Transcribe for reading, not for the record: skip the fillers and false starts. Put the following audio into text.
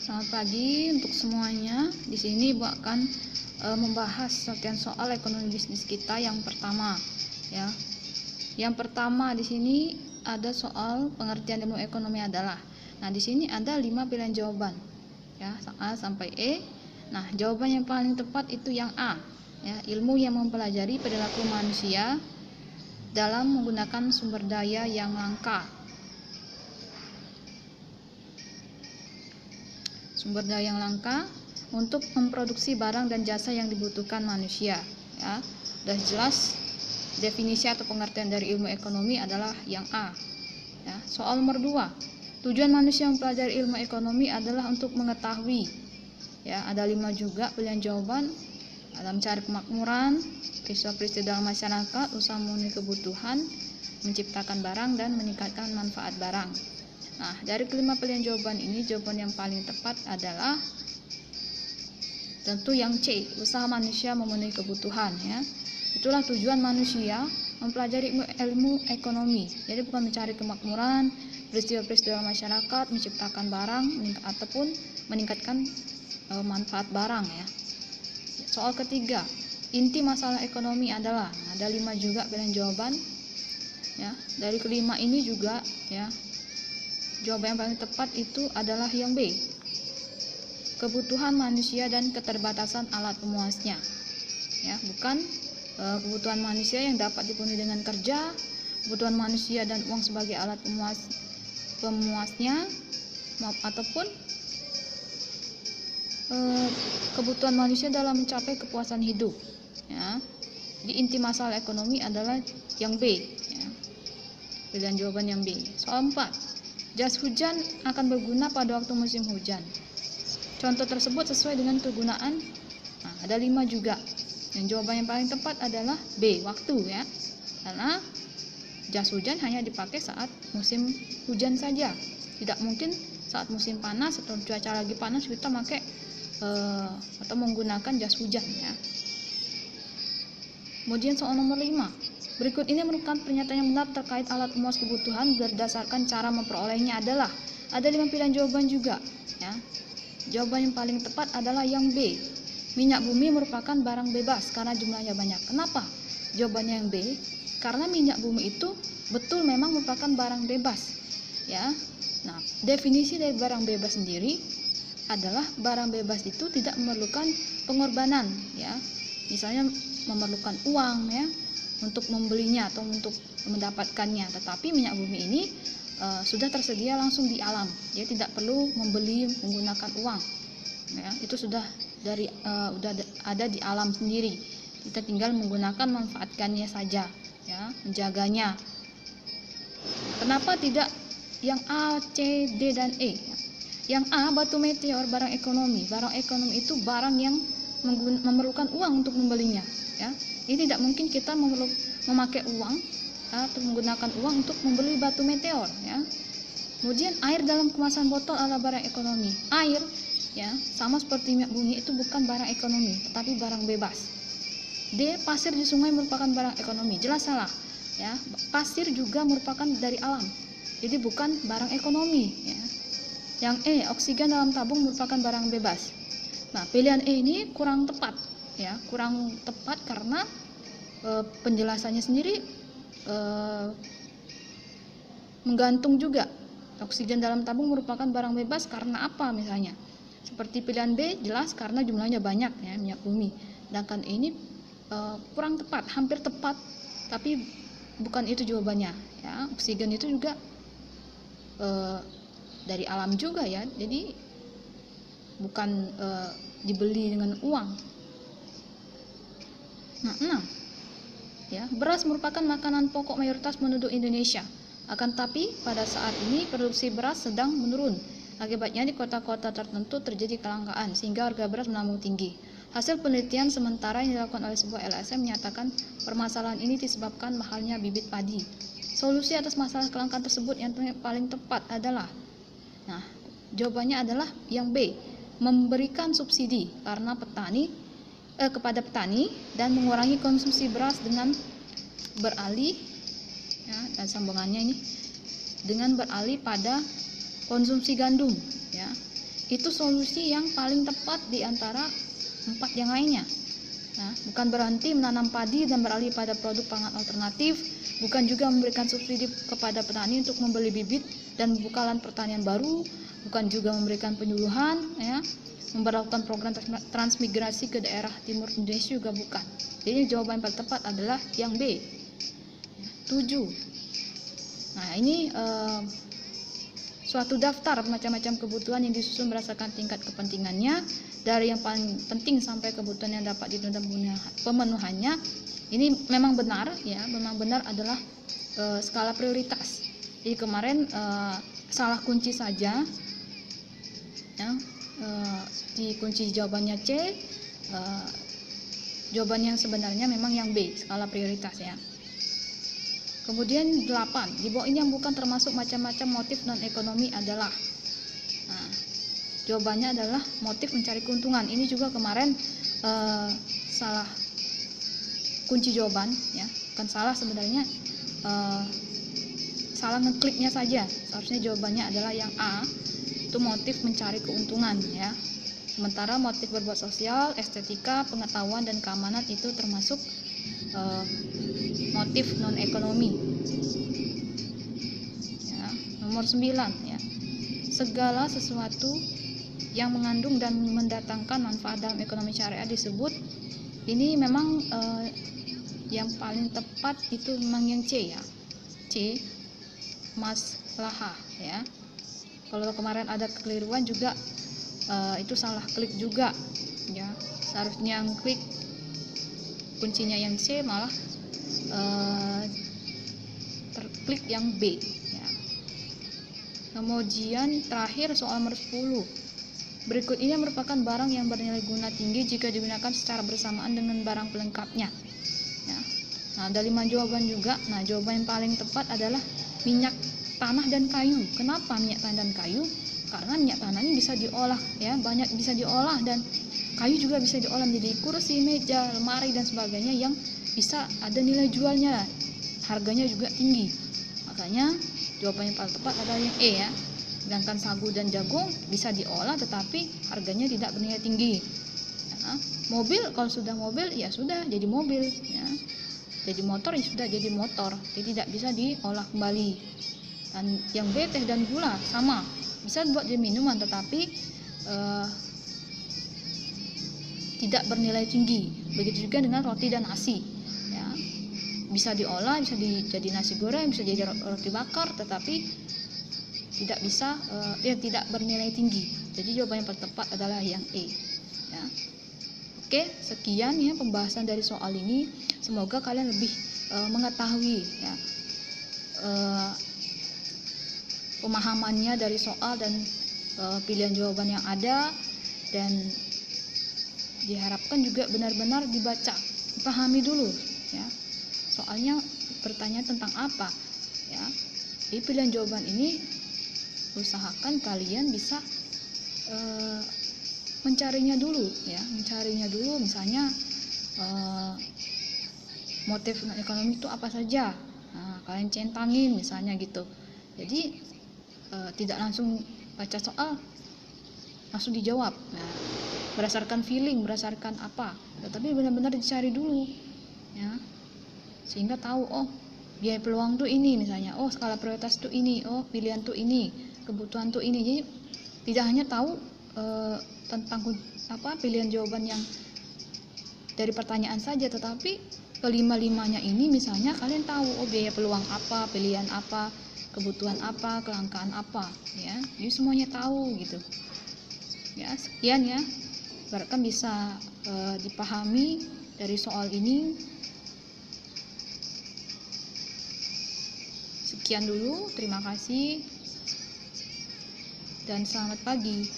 Selamat pagi untuk semuanya. Di sini Ibu akan membahas serangkaian soal ekonomi bisnis kita yang pertama, ya. Yang pertama di sini ada soal pengertian ilmu ekonomi adalah. Nah, di sini ada 5 pilihan jawaban, ya, A sampai E. Nah, jawaban yang paling tepat itu yang A, ya, ilmu yang mempelajari perilaku manusia dalam menggunakan sumber daya yang langka. Sumber daya yang langka untuk memproduksi barang dan jasa yang dibutuhkan manusia, ya. Sudah jelas definisi atau pengertian dari ilmu ekonomi adalah yang A, ya. Soal nomor 2, tujuan manusia mempelajari ilmu ekonomi adalah untuk mengetahui, ya, ada 5 juga pilihan jawaban, dalam mencari kemakmuran, peristiwa-peristiwa dalam masyarakat, usaha memenuhi kebutuhan, menciptakan barang dan meningkatkan manfaat barang. Nah, dari kelima pilihan jawaban ini, jawaban yang paling tepat adalah tentu yang C, usaha manusia memenuhi kebutuhan, ya. Itulah tujuan manusia mempelajari ilmu ekonomi. Jadi bukan mencari kemakmuran, peristiwa-peristiwa masyarakat, menciptakan barang, ataupun meningkatkan manfaat barang, ya. Soal ketiga, inti masalah ekonomi adalah, ada 5 juga pilihan jawaban, ya. Dari kelima ini juga, ya, jawaban yang paling tepat itu adalah yang B, kebutuhan manusia dan keterbatasan alat pemuasnya, ya, bukan kebutuhan manusia yang dapat dipenuhi dengan kerja, kebutuhan manusia dan uang sebagai alat pemuasnya, ataupun kebutuhan manusia dalam mencapai kepuasan hidup, ya. Di inti masalah ekonomi adalah yang B, ya. Pilihan jawaban yang B. Soal 4, jas hujan akan berguna pada waktu musim hujan. Contoh tersebut sesuai dengan kegunaan. Nah, ada 5 juga. Dan jawaban yang paling tepat adalah B, waktu, ya. Karena jas hujan hanya dipakai saat musim hujan saja. Tidak mungkin saat musim panas atau cuaca lagi panas kita pakai atau menggunakan jas hujan, ya. Kemudian soal nomor 5. Berikut ini merupakan pernyataan yang benar terkait alat pemuas kebutuhan berdasarkan cara memperolehnya adalah. Ada 5 pilihan jawaban juga, ya. Jawaban yang paling tepat adalah yang B. Minyak bumi merupakan barang bebas karena jumlahnya banyak. Kenapa? Jawabannya yang B. Karena minyak bumi itu betul memang merupakan barang bebas, ya. Nah, definisi dari barang bebas sendiri adalah barang bebas itu tidak memerlukan pengorbanan, ya. Misalnya memerlukan uang, ya, untuk membelinya atau untuk mendapatkannya, tetapi minyak bumi ini sudah tersedia langsung di alam, dia tidak perlu membeli menggunakan uang, ya. Itu sudah ada di alam sendiri, kita tinggal menggunakan manfaatkannya saja, ya, menjaganya. Kenapa tidak yang A, C, D, dan E? Yang A, batu meteor, barang ekonomi. Barang ekonomi itu barang yang memerlukan uang untuk membelinya, ya. Ini tidak mungkin kita memakai uang atau menggunakan uang untuk membeli batu meteor, ya. Kemudian air dalam kemasan botol adalah barang ekonomi. Air, ya, sama seperti minyak bumi itu bukan barang ekonomi, tetapi barang bebas. D, pasir di sungai merupakan barang ekonomi. Jelas salah, ya. Pasir juga merupakan dari alam, jadi bukan barang ekonomi, ya. Yang E, oksigen dalam tabung merupakan barang bebas. Nah, pilihan E ini kurang tepat, ya, kurang tepat karena penjelasannya sendiri menggantung juga. Oksigen dalam tabung merupakan barang bebas karena apa misalnya? Seperti pilihan B, jelas karena jumlahnya banyak, ya, minyak bumi. Sedangkan ini kurang tepat, hampir tepat, tapi bukan itu jawabannya, ya. Oksigen itu juga dari alam juga, ya, jadi bukan dibeli dengan uang. Nah, 6, ya, beras merupakan makanan pokok mayoritas penduduk Indonesia. Akan tapi pada saat ini produksi beras sedang menurun. Akibatnya di kota-kota tertentu terjadi kelangkaan sehingga harga beras melambung tinggi. Hasil penelitian sementara yang dilakukan oleh sebuah LSM menyatakan permasalahan ini disebabkan mahalnya bibit padi. Solusi atas masalah kelangkaan tersebut yang paling tepat adalah, nah, jawabannya adalah yang B, memberikan subsidi kepada petani dan mengurangi konsumsi beras dengan beralih, ya, dan sambungannya ini dengan beralih pada konsumsi gandum, ya. itu solusi yang paling tepat di antara 4 yang lainnya. Nah, bukan berhenti menanam padi dan beralih pada produk pangan alternatif, bukan juga memberikan subsidi kepada petani untuk membeli bibit dan membuka lahan pertanian baru, bukan juga memberikan penyuluhan, ya, memperlakukan program transmigrasi ke daerah timur Indonesia juga bukan. Jadi jawaban yang paling tepat adalah yang B, 7. Nah, ini suatu daftar macam-macam kebutuhan yang disusun berdasarkan tingkat kepentingannya, dari yang paling penting sampai kebutuhan yang dapat ditunda pemenuhannya. Ini memang benar, ya, memang benar adalah skala prioritas. Jadi kemarin salah kunci saja, ya, di kunci jawabannya C, jawabannya yang sebenarnya memang yang B, skala prioritas, ya. Kemudian 8, di bawah ini yang bukan termasuk macam-macam motif non-ekonomi adalah, nah, jawabannya adalah motif mencari keuntungan. Ini juga kemarin salah kunci jawaban, ya, bukan salah sebenarnya, salah ngekliknya saja. Seharusnya jawabannya adalah yang A, itu motif mencari keuntungan, ya. Sementara motif berbuat sosial, estetika, pengetahuan dan keamanan itu termasuk motif non ekonomi, ya. Nomor 9, ya, segala sesuatu yang mengandung dan mendatangkan manfaat dalam ekonomi syariah disebut. Ini memang yang paling tepat itu memang yang C, ya, C, maslahah, ya. Kalau kemarin ada kekeliruan juga, itu salah klik juga, ya. Seharusnya yang klik kuncinya yang C, malah terklik yang B, ya. Kemudian terakhir soal nomor 10. Berikut ini merupakan barang yang bernilai guna tinggi jika digunakan secara bersamaan dengan barang pelengkapnya, ya. Nah, ada 5 jawaban juga. Nah, jawaban yang paling tepat adalah minyak tanah dan kayu. Kenapa minyak tanah dan kayu? Karena minyak tanah ini bisa diolah, ya, banyak bisa diolah, dan kayu juga bisa diolah menjadi kursi, meja, lemari dan sebagainya yang bisa ada nilai jualnya, harganya juga tinggi. Makanya jawaban yang paling tepat adalah yang E, ya. Sedangkan sagu dan jagung bisa diolah tetapi harganya tidak bernilai tinggi, ya. Mobil, kalau sudah mobil ya sudah jadi mobil, ya. Jadi motor ya sudah jadi motor, jadi tidak bisa diolah kembali. Dan yang B, teh dan gula sama, bisa buat jadi minuman tetapi tidak bernilai tinggi. Begitu juga dengan roti dan nasi, ya. Bisa diolah, bisa jadi nasi goreng, bisa jadi roti bakar, tetapi tidak bisa, tidak bernilai tinggi. Jadi jawaban yang paling tepat adalah yang E, ya. Oke, sekian, ya, pembahasan dari soal ini. Semoga kalian lebih mengetahui, ya, pemahamannya dari soal dan pilihan jawaban yang ada, dan diharapkan juga benar-benar dibaca, dipahami dulu, ya, soalnya bertanya tentang apa, ya. Di pilihan jawaban ini usahakan kalian bisa mencarinya dulu, ya, mencarinya dulu. Misalnya motif ekonomi itu apa saja, nah, kalian centangin misalnya gitu. Jadi tidak langsung baca soal langsung dijawab, nah, berdasarkan feeling, berdasarkan apa, tetapi benar-benar dicari dulu, ya, sehingga tahu, oh, biaya peluang tuh ini misalnya, oh, skala prioritas tuh ini, oh, pilihan tuh ini, kebutuhan tuh ini. Jadi tidak hanya tahu tentang pilihan jawaban yang dari pertanyaan saja, tetapi kelima-limanya ini misalnya kalian tahu, oh, biaya peluang apa, pilihan apa, kebutuhan apa, kelangkaan apa, ya. Jadi semuanya tahu gitu, ya. Sekian, ya, barangkali bisa dipahami dari soal ini. Sekian dulu, terima kasih dan selamat pagi.